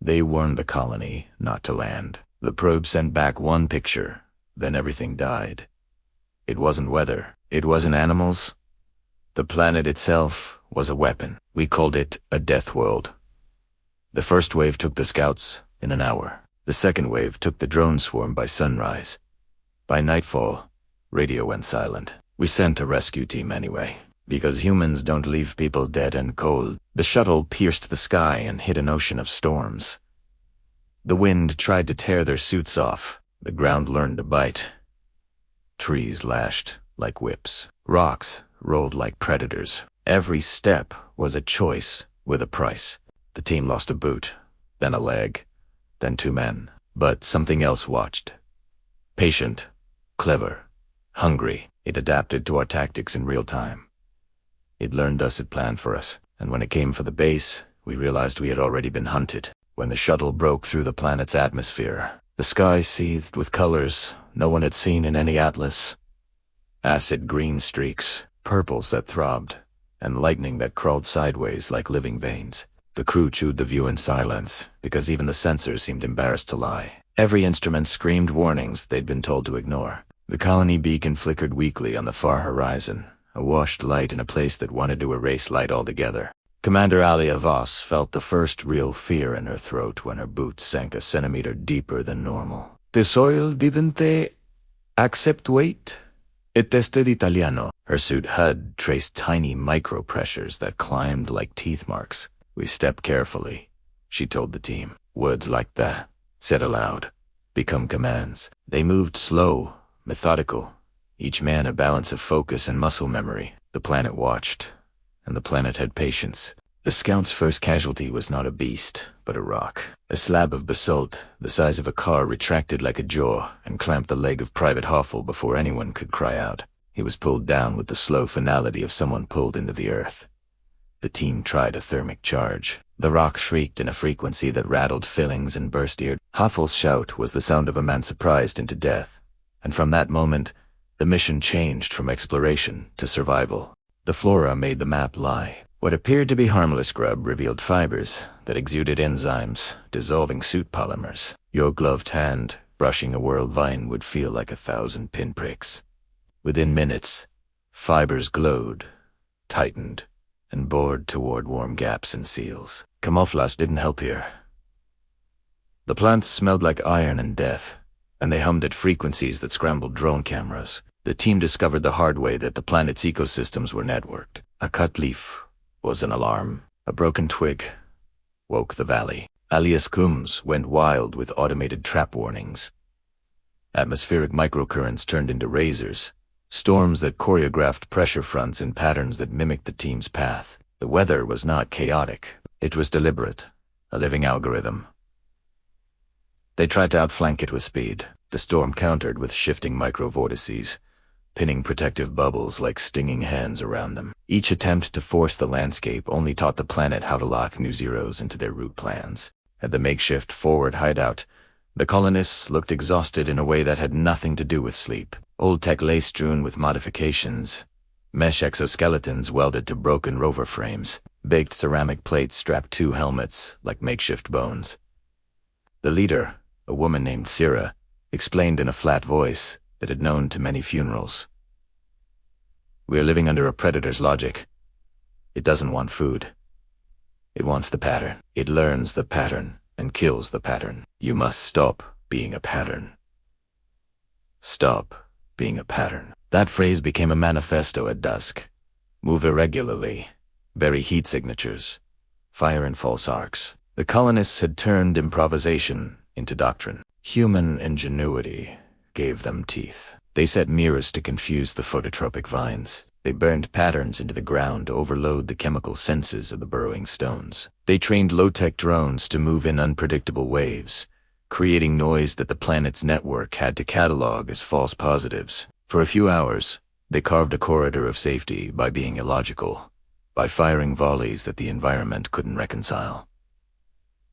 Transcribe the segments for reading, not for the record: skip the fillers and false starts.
They warned the colony not to land. The probe sent back one picture, then everything died. It wasn't weather. It wasn't animals. The planet itself was a weapon. We called it a Deathworld. The first wave took the scouts in an hour. The second wave took the drone swarm by sunrise. By nightfall, radio went silent. We sent a rescue team anyway, because humans don't leave people dead and cold. The shuttle pierced the sky and hit an ocean of storms. The wind tried to tear their suits off. The ground learned to bite. Trees lashed like whips. Rocks rolled like predators. Every step was a choice with a price. The team lost a boot, then a leg, then 2 men. But something else watched. Patient, clever, hungry. It adapted to our tactics in real time. It learned us, it planned for us. And when it came for the base, we realized we had already been hunted. When the shuttle broke through the planet's atmosphere, the sky seethed with colors no one had seen in any atlas. Acid green streaks, purples that throbbed, and lightning that crawled sideways like living veins. The crew chewed the view in silence, because even the sensors seemed embarrassed to lie. Every instrument screamed warnings they'd been told to ignore. The colony beacon flickered weakly on the far horizon, a washed light in a place that wanted to erase light altogether. Commander Alia Voss felt the first real fear in her throat when her boots sank a centimeter deeper than normal. The soil didn't accept weight? It tested Italiano. Her suit HUD traced tiny micro-pressures that climbed like teeth marks. We stepped carefully, she told the team. Words like that, said aloud, become commands. They moved slow, methodical, each man a balance of focus and muscle memory. The planet watched, and the planet had patience. The scout's first casualty was not a beast, but a rock. A slab of basalt, the size of a car, retracted like a jaw and clamped the leg of Private Hoffel before anyone could cry out. He was pulled down with the slow finality of someone pulled into the earth. The team tried a thermic charge. The rock shrieked in a frequency that rattled fillings and burst ear. Hoffel's shout was the sound of a man surprised into death. And from that moment, the mission changed from exploration to survival. The flora made the map lie. What appeared to be harmless grub revealed fibers that exuded enzymes, dissolving suit polymers. Your gloved hand, brushing a world vine, would feel like 1,000 pinpricks. Within minutes, fibers glowed, tightened, and bored toward warm gaps and seals. Camouflage didn't help here. The plants smelled like iron and death, and they hummed at frequencies that scrambled drone cameras. The team discovered the hard way that the planet's ecosystems were networked. A cut leaf was an alarm. A broken twig woke the valley. Alias Kums went wild with automated trap warnings. Atmospheric microcurrents turned into razors, storms that choreographed pressure fronts in patterns that mimicked the team's path. The weather was not chaotic. It was deliberate, a living algorithm. They tried to outflank it with speed. The storm countered with shifting microvortices, pinning protective bubbles like stinging hands around them. Each attempt to force the landscape only taught the planet how to lock new zeros into their route plans. At the makeshift forward hideout, the colonists looked exhausted in a way that had nothing to do with sleep. Old tech lay strewn with modifications, mesh exoskeletons welded to broken rover frames, baked ceramic plates strapped 2 helmets like makeshift bones. The leader, a woman named Sira, explained in a flat voice that had known to many funerals. We are living under a predator's logic. It doesn't want food. It wants the pattern. It learns the pattern and kills the pattern. You must stop being a pattern. Stop being a pattern. That phrase became a manifesto at dusk. Move irregularly. Bury heat signatures. Fire in false arcs. The colonists had turned improvisation into doctrine. Human ingenuity gave them teeth. They set mirrors to confuse the phototropic vines. They burned patterns into the ground to overload the chemical senses of the burrowing stones. They trained low-tech drones to move in unpredictable waves, creating noise that the planet's network had to catalog as false positives. For a few hours, they carved a corridor of safety by being illogical, by firing volleys that the environment couldn't reconcile.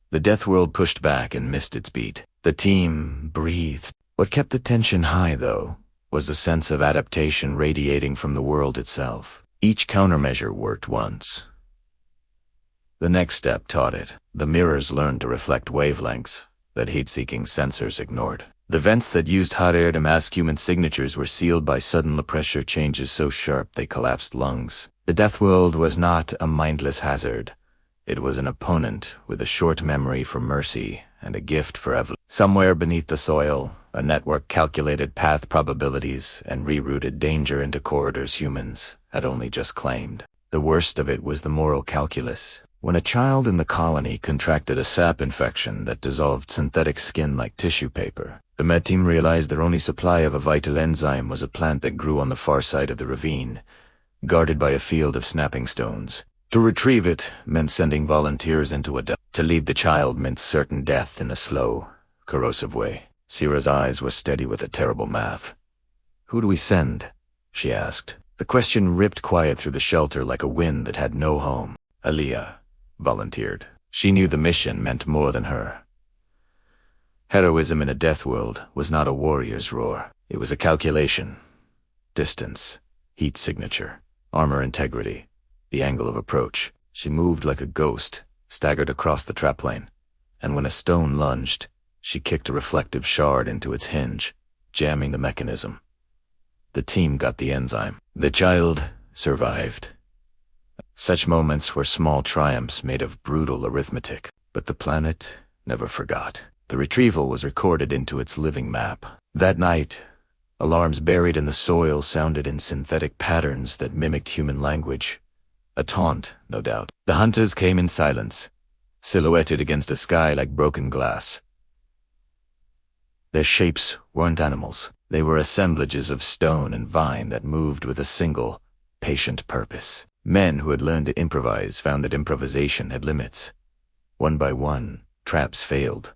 The Deathworld pushed back and missed its beat. The team breathed. What kept the tension high, though, was the sense of adaptation radiating from the world itself. Each countermeasure worked once. The next step taught it. The mirrors learned to reflect wavelengths that heat-seeking sensors ignored. The vents that used hot air to mask human signatures were sealed by sudden low-pressure changes so sharp they collapsed lungs. The Deathworld was not a mindless hazard. It was an opponent with a short memory for mercy and a gift for evolution. Somewhere beneath the soil, a network calculated path probabilities and rerouted danger into corridors humans had only just claimed. The worst of it was the moral calculus. When a child in the colony contracted a sap infection that dissolved synthetic skin like tissue paper, the med team realized their only supply of a vital enzyme was a plant that grew on the far side of the ravine, guarded by a field of snapping stones. To retrieve it meant sending volunteers into a To leave the child meant certain death in a slow, corrosive way. Sierra's eyes were steady with a terrible math. "Who do we send?" she asked. The question ripped quiet through the shelter like a wind that had no home. Aaliyah volunteered. She knew the mission meant more than her. Heroism in a death world was not a warrior's roar. It was a calculation. Distance, heat signature, armor integrity, the angle of approach. She moved like a ghost, staggered across the trap lane, and when a stone lunged, she kicked a reflective shard into its hinge, jamming the mechanism. The team got the enzyme. The child survived. Such moments were small triumphs made of brutal arithmetic, but the planet never forgot. The retrieval was recorded into its living map. That night, alarms buried in the soil sounded in synthetic patterns that mimicked human language. A taunt, no doubt. The hunters came in silence, silhouetted against a sky like broken glass. Their shapes weren't animals. They were assemblages of stone and vine that moved with a single, patient purpose. Men who had learned to improvise found that improvisation had limits. One by one, traps failed.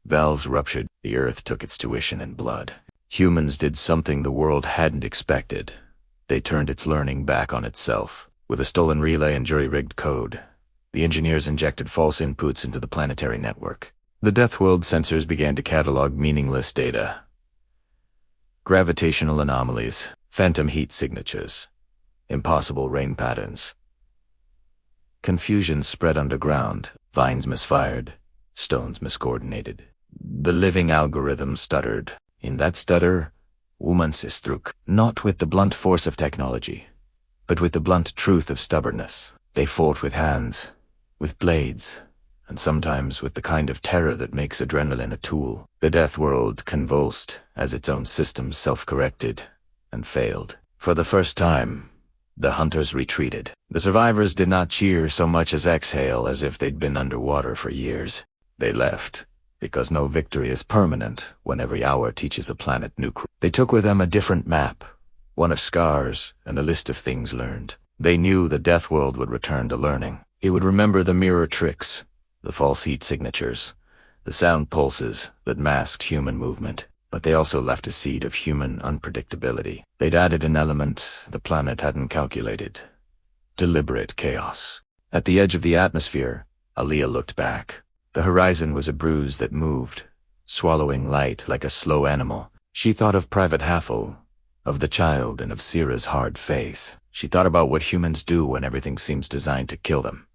Valves ruptured. The earth took its tuition in blood. Humans did something the world hadn't expected. They turned its learning back on itself. With a stolen relay and jury-rigged code, the engineers injected false inputs into the planetary network. The Deathworld sensors began to catalog meaningless data. Gravitational anomalies, phantom heat signatures, impossible rain patterns. Confusion spread underground, vines misfired, stones miscoordinated. The living algorithm stuttered. In that stutter, Womansistruk, not with the blunt force of technology, but with the blunt truth of stubbornness. They fought with hands, with blades, and sometimes with the kind of terror that makes adrenaline a tool. The Deathworld convulsed as its own systems self-corrected and failed. For the first time, the hunters retreated. The survivors did not cheer so much as exhale, as if they'd been underwater for years. They left, because no victory is permanent when every hour teaches a planet new. They took with them a different map, one of scars and a list of things learned. They knew the Deathworld would return to learning. It would remember the mirror tricks, the false heat signatures, the sound pulses that masked human movement. But they also left a seed of human unpredictability. They'd added an element the planet hadn't calculated: deliberate chaos. At the edge of the atmosphere, Aaliyah looked back. The horizon was a bruise that moved, swallowing light like a slow animal. She thought of Private Haffel, of the child, and of Sierra's hard face. She thought about what humans do when everything seems designed to kill them.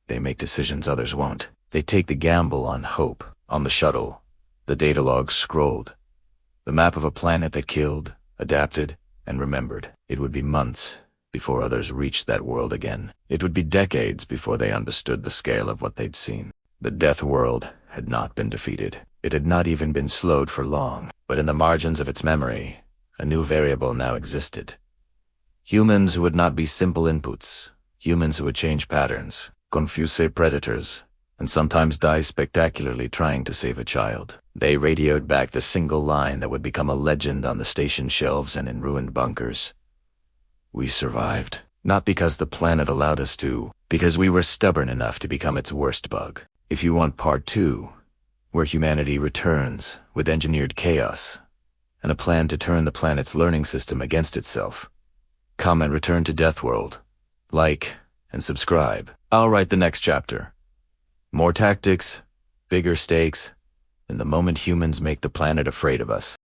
They make decisions others won't. They take the gamble on hope. On the shuttle, the data logs scrolled. The map of a planet that killed, adapted, and remembered. It would be months before others reached that world again. It would be decades before they understood the scale of what they'd seen. The Deathworld had not been defeated. It had not even been slowed for long. But in the margins of its memory, a new variable now existed. Humans who would not be simple inputs. Humans who would change patterns, confuse predators, and sometimes die spectacularly trying to save a child. They radioed back the single line that would become a legend on the station shelves and in ruined bunkers. We survived. Not because the planet allowed us to, because we were stubborn enough to become its worst bug. If you want part 2, where humanity returns with engineered chaos and a plan to turn the planet's learning system against itself, come and return to Deathworld. Like and subscribe. I'll write the next chapter. More tactics, bigger stakes, and the moment humans make the planet afraid of us.